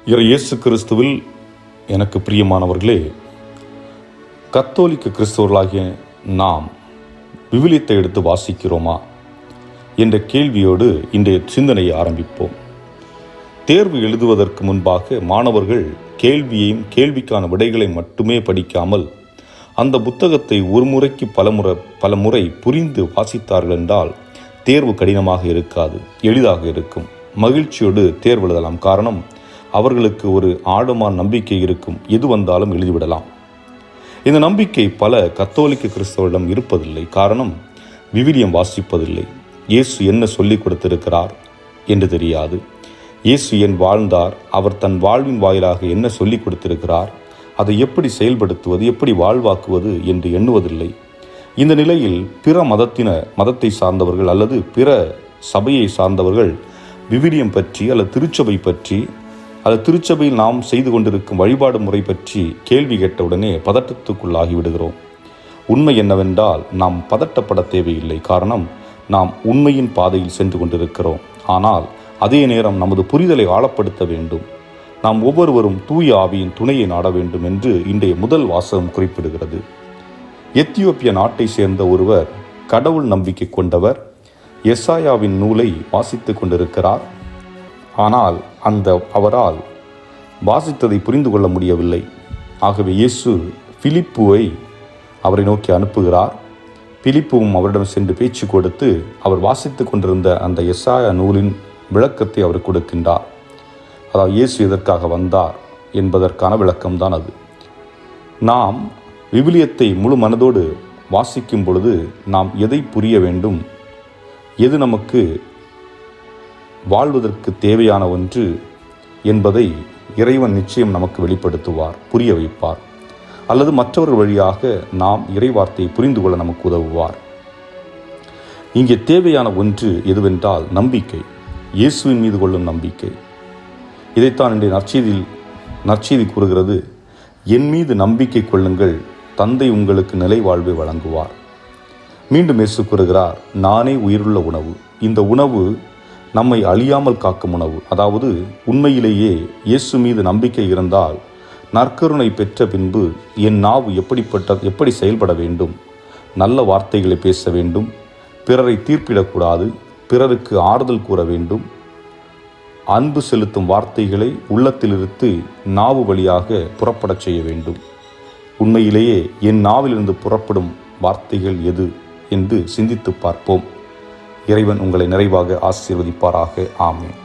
இயேசு கிறிஸ்துவில் எனக்கு பிரியமானவர்களே, கத்தோலிக்க கிறிஸ்தவர்களாகிய நாம் விவிலியத்தை எடுத்து வாசிக்கிறோமா என்ற கேள்வியோடு இன்றைய சிந்தனையை ஆரம்பிப்போம். தேர்வு எழுதுவதற்கு முன்பாக மாணவர்கள் கேள்வியையும் கேள்விக்கான விடைகளை மட்டுமே படிக்காமல் அந்த புத்தகத்தை ஒரு முறைக்கு பல முறை புரிந்து வாசித்தார்கள் என்றால் தேர்வு கடினமாக இருக்காது, எளிதாக இருக்கும். மகிழ்ச்சியோடு தேர்வு எழுதலாம். காரணம், அவர்களுக்கு ஒரு ஆழமான நம்பிக்கை இருக்கும். எது வந்தாலும் எழுதிவிடலாம். இந்த நம்பிக்கை பல கத்தோலிக்க கிறிஸ்தவரிடம் இருப்பதில்லை. காரணம், விவிலியம் வாசிப்பதில்லை. இயேசு என்ன சொல்லிக் கொடுத்திருக்கிறார் என்று தெரியாது. இயேசு ஏன் வாழ்ந்தார், அவர் தன் வாழ்வின் வாயிலாக என்ன சொல்லிக் கொடுத்திருக்கிறார், அதை எப்படி செயல்படுத்துவது, எப்படி வாழ்வாக்குவது என்று எண்ணுவதில்லை. இந்த நிலையில் பிற மதத்தை சார்ந்தவர்கள் அல்லது பிற சபையை சார்ந்தவர்கள் விவிலியம் பற்றி அல்லது திருச்சபை பற்றி அல்லது திருச்சபையில் நாம் செய்து கொண்டிருக்கும் வழிபாடு முறை பற்றி கேள்வி கேட்டவுடனே பதட்டத்துக்குள்ளாகி விடுகிறோம். உண்மை என்னவென்றால், நாம் பதட்டப்பட தேவையில்லை. காரணம், நாம் உண்மையின் பாதையில் சென்று கொண்டிருக்கிறோம். ஆனால் அதே நேரம் நமது புரிதலை ஆழப்படுத்த வேண்டும். நாம் ஒவ்வொருவரும் தூய ஆவியின் துணையை நாட வேண்டும் என்று இன்றைய முதல் வாசகம் குறிப்பிடுகிறது. எத்தியோப்பிய நாட்டை சேர்ந்த ஒருவர் கடவுள் நம்பிக்கை கொண்டவர் எசாயாவின் நூலை வாசித்து கொண்டிருக்கிறார். ஆனால் அவரால் வாசித்ததை புரிந்து கொள்ள முடியவில்லை. ஆகவே இயேசு பிலிப்புவை அவரை நோக்கி அனுப்புகிறார். பிலிப்புவும் அவரிடம் சென்று பேச்சு கொடுத்து அவர் வாசித்து கொண்டிருந்த அந்த எசாயா நூலின் விளக்கத்தை அவர் கொடுக்கின்றார். அதாவது இயேசு எதற்காக வந்தார் என்பதற்கான விளக்கம்தான் அது. நாம் விவிலியத்தை முழு மனதோடு வாசிக்கும் பொழுது நாம் எதை புரிய வேண்டும், எது நமக்கு வாழ்வதற்கு தேவையான ஒன்று என்பதை இறைவன் நிச்சயம் நமக்கு வெளிப்படுத்துவார், புரிய வைப்பார். அல்லது மற்றவர்கள் வழியாக நாம் இறைவார்த்தையை புரிந்து கொள்ள நமக்கு உதவுவார். இங்கே தேவையான ஒன்று எதுவென்றால் நம்பிக்கை, இயேசுவின் மீது கொள்ளும் நம்பிக்கை. இதைத்தான் இன்றைய நற்செய்தி கூறுகிறது. என் மீது நம்பிக்கை கொள்ளுங்கள், தந்தை உங்களுக்கு நிலை வாழ்வை வழங்குவார். மீண்டும் இயேசு கூறுகிறார், நானே உயிருள்ள உணவு. இந்த உணவு நம்மை அழியாமல் காக்கும் உணவு. அதாவது உண்மையிலேயே இயேசு மீது நம்பிக்கை இருந்தால் நற்கருணை பெற்ற பின்பு என் நாவு எப்படி செயல்பட வேண்டும், நல்ல வார்த்தைகளை பேச வேண்டும், பிறரை தீர்ப்பிடக்கூடாது, பிறருக்கு ஆறுதல் கூற வேண்டும், அன்பு செலுத்தும் வார்த்தைகளை உள்ளத்திலிருந்து நாவு வழியாக புறப்படச் செய்ய வேண்டும். உண்மையிலேயே என் நாவிலிருந்து புறப்படும் வார்த்தைகள் எது என்று சிந்தித்து பார்ப்போம். இறைவன் உங்களை நிறைவாக ஆசீர்வதிப்பாராக. ஆமென்.